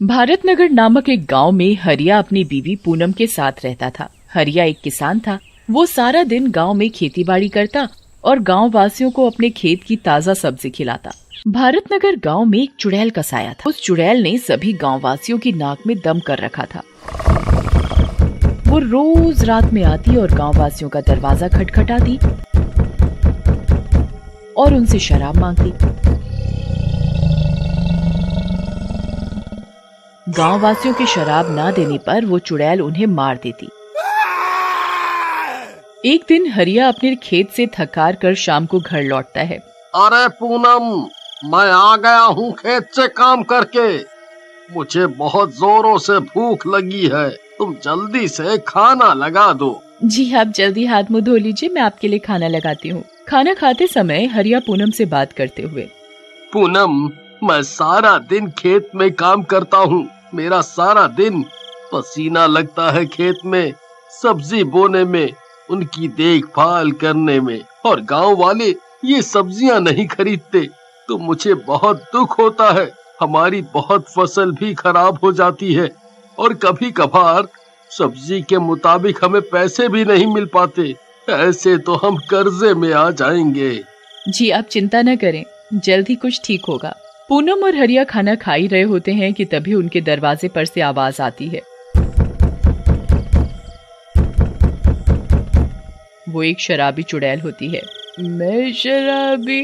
भारतनगर नामक एक गांव में हरिया अपनी बीवी पूनम के साथ रहता था। हरिया एक किसान था। वो सारा दिन गांव में खेतीबाड़ी करता और गांव वासियों को अपने खेत की ताजा सब्जी खिलाता। भारतनगर गांव में एक चुड़ैल का साया था। उस चुड़ैल ने सभी गांव वासियों की नाक में दम कर रखा था। वो रोज रात में आती और गांव वासियों का दरवाजा खटखटाती और उनसे शराब मांगती। गांव वासियों की शराब ना देने पर वो चुड़ैल उन्हें मार देती। एक दिन हरिया अपने खेत से थकार कर शाम को घर लौटता है। अरे पूनम, मैं आ गया हूँ खेत से काम करके। मुझे बहुत जोरों से भूख लगी है, तुम जल्दी से खाना लगा दो। जी आप जल्दी हाथ मुंह धो लीजिए, मैं आपके लिए खाना लगाती हूँ। खाना खाते समय हरिया पूनम से बात करते हुए, पूनम, मैं सारा दिन खेत में काम करता हूँ। मेरा सारा दिन पसीना लगता है खेत में, सब्जी बोने में, उनकी देखभाल करने में, और गांव वाले ये सब्जियां नहीं खरीदते तो मुझे बहुत दुख होता है। हमारी बहुत फसल भी खराब हो जाती है और कभी कभार सब्जी के मुताबिक हमें पैसे भी नहीं मिल पाते। ऐसे तो हम कर्जे में आ जाएंगे। जी आप चिंता न करें, जल्दी कुछ ठीक होगा। पूनम और हरिया खाना खा ही रहे होते हैं कि तभी उनके दरवाजे पर से आवाज आती है। वो एक शराबी चुड़ैल होती है। मैं शराबी,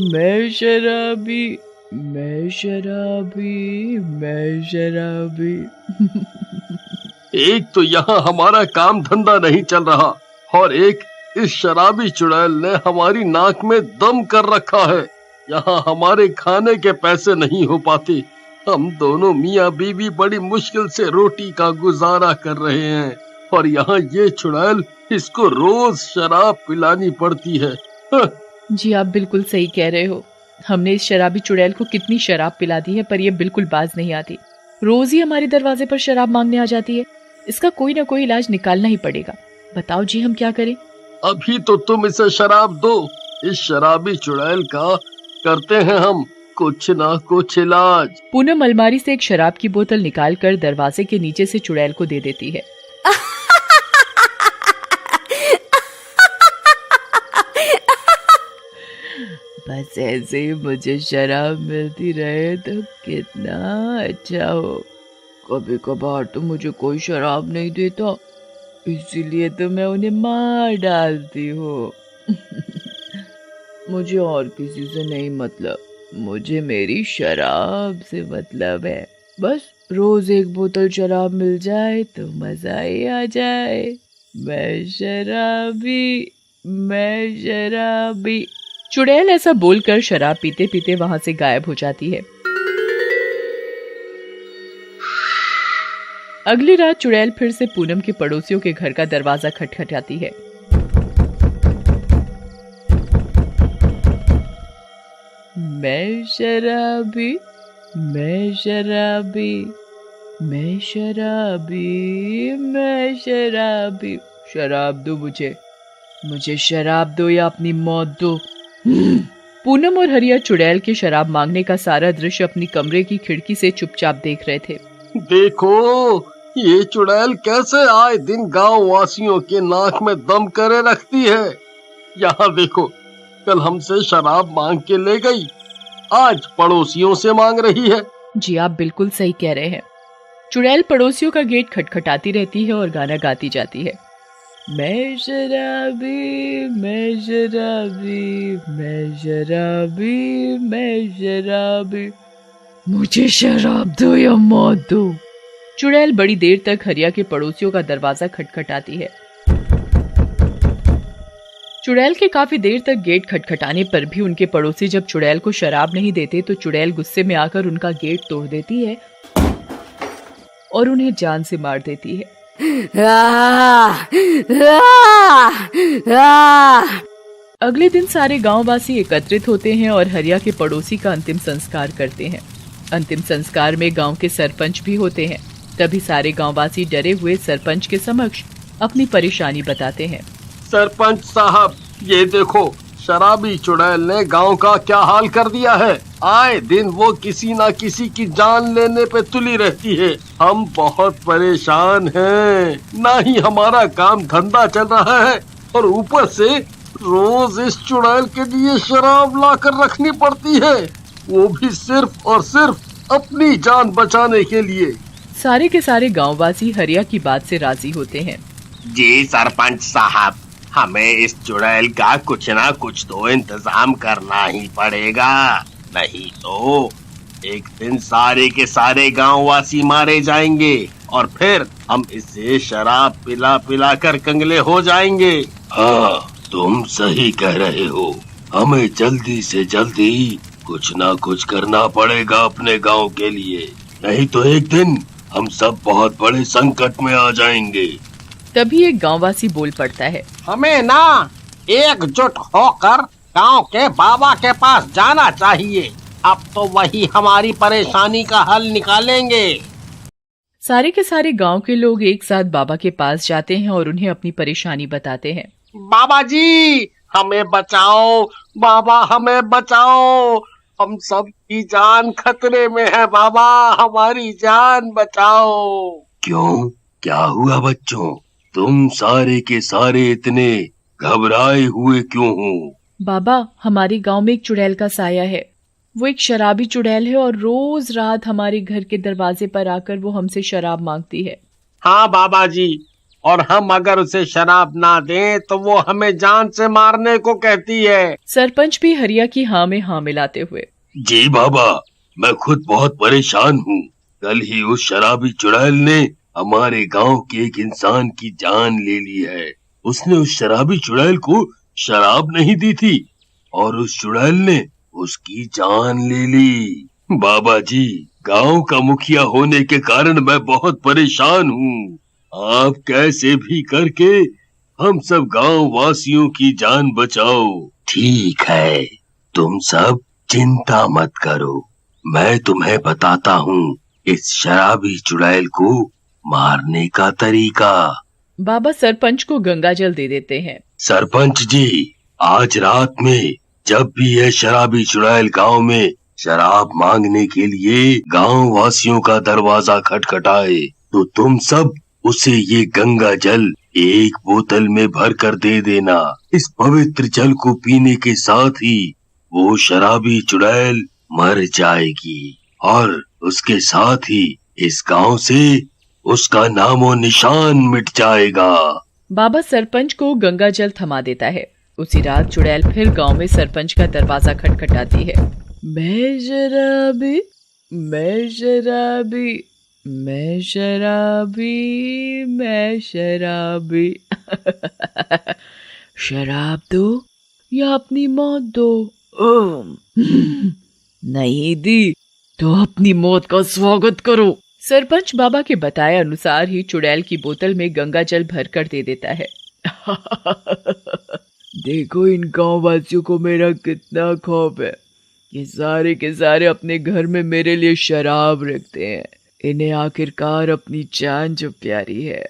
मैं शराबी, मैं शराबी, मैं शराबी। एक तो यहाँ हमारा काम धंधा नहीं चल रहा और एक इस शराबी चुड़ैल ने हमारी नाक में दम कर रखा है। यहाँ हमारे खाने के पैसे नहीं हो पाते। हम दोनों मियाँ बीवी बड़ी मुश्किल से रोटी का गुजारा कर रहे हैं और यहाँ ये चुड़ैल, इसको रोज शराब पिलानी पड़ती है। जी आप बिल्कुल सही कह रहे हो। हमने इस शराबी चुड़ैल को कितनी शराब पिला दी है, पर ये बिल्कुल बाज नहीं आती। रोज ही हमारे दरवाजे पर शराब मांगने आ जाती है। इसका कोई ना कोई इलाज निकालना ही पड़ेगा। बताओ जी हम क्या करें? अभी तो तुम इसे शराब दो। इस शराबी चुड़ैल का करते हैं हम कुछ ना कुछ इलाज। पूनम अलमारी से एक शराब की बोतल निकालकर दरवाजे के नीचे से चुड़ैल को दे देती है। बस ऐसे ही मुझे शराब मिलती रहे तो कितना अच्छा हो। कभी कभार तो मुझे कोई शराब नहीं देता, इसीलिए तो मैं उन्हें मार डालती हूँ। मुझे और किसी से नहीं मतलब, मुझे मेरी शराब से मतलब है। बस रोज एक बोतल शराब मिल जाए तो मजा ही आ जाए। मैं शराबी, मैं शराबी। चुड़ैल ऐसा बोलकर शराब पीते पीते वहां से गायब हो जाती है। अगली रात चुड़ैल फिर से पूनम के पड़ोसियों के घर का दरवाजा खटखटाती है। मैं शराबी, मैं शराबी, मैं शराबी, मैं शराबी। शराब दो मुझे, मुझे शराब दो या अपनी मौत दो। पूनम और हरिया चुड़ैल के शराब मांगने का सारा दृश्य अपनी कमरे की खिड़की से चुपचाप देख रहे थे। देखो, ये चुड़ैल कैसे आए दिन गांव वासियों के नाक में दम करे रखती है। यहाँ देखो, कल हमसे शराब मांग के ले गई, आज पड़ोसियों से मांग रही है। जी आप बिल्कुल सही कह रहे हैं। चुड़ैल पड़ोसियों का गेट खटखटाती रहती है और गाना गाती जाती है। मैं शराबी, मैं शराबी, मैं शराबी, मैं शराबी, मुझे शराब दो या मौत दो। चुड़ैल बड़ी देर तक हरिया के पड़ोसियों का दरवाजा खटखटाती है। चुड़ैल के काफी देर तक गेट खटखटाने पर भी उनके पड़ोसी जब चुड़ैल को शराब नहीं देते तो चुड़ैल गुस्से में आकर उनका गेट तोड़ देती है और उन्हें जान से मार देती है। अगले दिन सारे गांववासी एकत्रित होते हैं और हरिया के पड़ोसी का अंतिम संस्कार करते हैं। अंतिम संस्कार में गांव के सरपंच भी होते हैं। तभी सारे गांववासी डरे हुए सरपंच के समक्ष अपनी परेशानी बताते हैं। सरपंच साहब, ये देखो, शराबी चुड़ैल ने गांव का क्या हाल कर दिया है। आए दिन वो किसी ना किसी की जान लेने पे तुली रहती है। हम बहुत परेशान हैं। ना ही हमारा काम धंधा चल रहा है और ऊपर से रोज इस चुड़ैल के लिए शराब लाकर रखनी पड़ती है, वो भी सिर्फ और सिर्फ अपनी जान बचाने के लिए। सारे के सारे गांववासी हरिया की बात से राजी होते हैं। जी सरपंच साहब, हमें इस चुड़ैल का कुछ ना कुछ तो इंतजाम करना ही पड़ेगा, नहीं तो एक दिन सारे के सारे गांववासी मारे जाएंगे और फिर हम इसे शराब पिला पिला कर कंगले हो जाएंगे। हाँ, तुम सही कह रहे हो। हमें जल्दी से जल्दी कुछ ना कुछ करना पड़ेगा अपने गांव के लिए, नहीं तो एक दिन हम सब बहुत बड़े संकट में आ जाएंगे। तभी एक गांववासी बोल पड़ता है, हमें ना एकजुट होकर गांव के बाबा के पास जाना चाहिए। अब तो वही हमारी परेशानी का हल निकालेंगे। सारे के सारे गांव के लोग एक साथ बाबा के पास जाते हैं और उन्हें अपनी परेशानी बताते हैं। बाबा जी, हमें बचाओ, बाबा हमें बचाओ, हम सब की जान खतरे में है बाबा, हमारी जान बचाओ। क्यों, क्या हुआ बच्चों? तुम सारे के सारे इतने घबराए हुए क्यों हो? बाबा, हमारे गांव में एक चुड़ैल का साया है। वो एक शराबी चुड़ैल है और रोज रात हमारे घर के दरवाजे पर आकर वो हमसे शराब मांगती है। हाँ बाबा जी, और हम अगर उसे शराब ना दें तो वो हमें जान से मारने को कहती है। सरपंच भी हरिया की हाँ में हाँ मिलाते हुए, जी बाबा, मैं खुद बहुत परेशान हूँ। कल ही उस शराबी चुड़ैल ने हमारे गांव के एक इंसान की जान ले ली है। उसने उस शराबी चुड़ैल को शराब नहीं दी थी और उस चुड़ैल ने उसकी जान ले ली। बाबा जी, गांव का मुखिया होने के कारण मैं बहुत परेशान हूँ। आप कैसे भी करके हम सब गांव वासियों की जान बचाओ। ठीक है, तुम सब चिंता मत करो, मैं तुम्हें बताता हूँ इस शराबी चुड़ैल को मारने का तरीका। बाबा सरपंच को गंगाजल दे देते हैं। सरपंच जी, आज रात में जब भी यह शराबी चुड़ैल गांव में शराब मांगने के लिए गांव वासियों का दरवाजा खटखटाए तो तुम सब उसे ये गंगा जल एक बोतल में भर कर दे देना। इस पवित्र जल को पीने के साथ ही वो शराबी चुड़ैल मर जाएगी और उसके साथ ही इस गांव से उसका नामो निशान मिट जाएगा। बाबा सरपंच को गंगाजल थमा देता है। उसी रात चुड़ैल फिर गांव में सरपंच का दरवाजा खटखटाती है। मैं शराबी, मैं शराबी, मैं शराबी, मैं शराबी। शराब दो या अपनी मौत दो। नहीं दी तो अपनी मौत का स्वागत करो। सरपंच बाबा के बताए अनुसार ही चुड़ैल की बोतल में गंगाजल भर कर दे देता है। देखो, इन गांव वासियों को मेरा कितना खौफ है। ये सारे के सारे अपने घर में मेरे लिए शराब रखते हैं। इन्हें आखिरकार अपनी जान जो प्यारी है।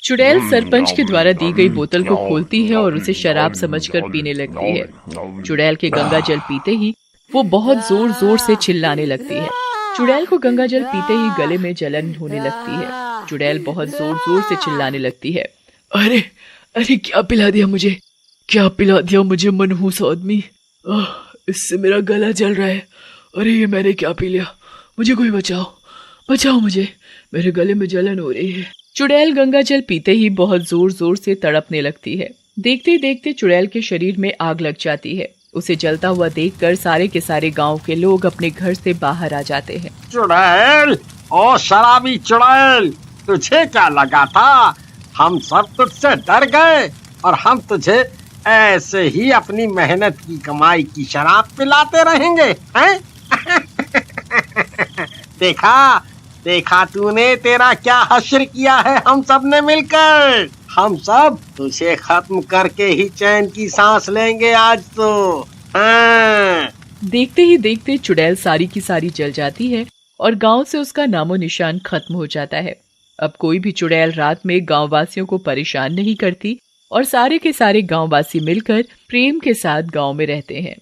चुड़ैल सरपंच के द्वारा दी गई बोतल को खोलती है और उसे शराब समझकर पीने लगती है। चुड़ैल के गंगाजल पीते ही वो बहुत जोर जोर से चिल्लाने लगती है। चुड़ैल को गंगाजल पीते ही गले में जलन होने लगती है। चुड़ैल बहुत जोर जोर से चिल्लाने लगती है, अरे अरे, क्या पिला दिया मुझे, क्या पिला दिया मुझे मनहूस आदमी। इससे मेरा गला जल रहा है। अरे ये मैंने क्या पी लिया, मुझे कोई बचाओ, बचाओ मुझे, मेरे गले में जलन हो रही है। चुड़ैल गंगाजल पीते ही बहुत जोर जोर से तड़पने लगती है। देखते देखते चुड़ैल के शरीर में आग लग जाती है। उसे जलता हुआ देखकर सारे के सारे गांव के लोग अपने घर से बाहर आ जाते हैं। चुड़ैल, ओ शराबी चुड़ैल, तुझे क्या लगा था हम सब तुझसे डर गए और हम तुझे ऐसे ही अपनी मेहनत की कमाई की शराब पिलाते रहेंगे, हैं? देखा देखा तूने तेरा क्या हश्र किया है हम सब ने मिलकर। हम सब तुझे खत्म करके ही चैन की सांस लेंगे आज तो। हाँ। देखते ही देखते चुड़ैल सारी की सारी जल जाती है और गांव से उसका नामो निशान खत्म हो जाता है। अब कोई भी चुड़ैल रात में गांव वासियों को परेशान नहीं करती और सारे के सारे गांव वासी मिलकर प्रेम के साथ गांव में रहते हैं।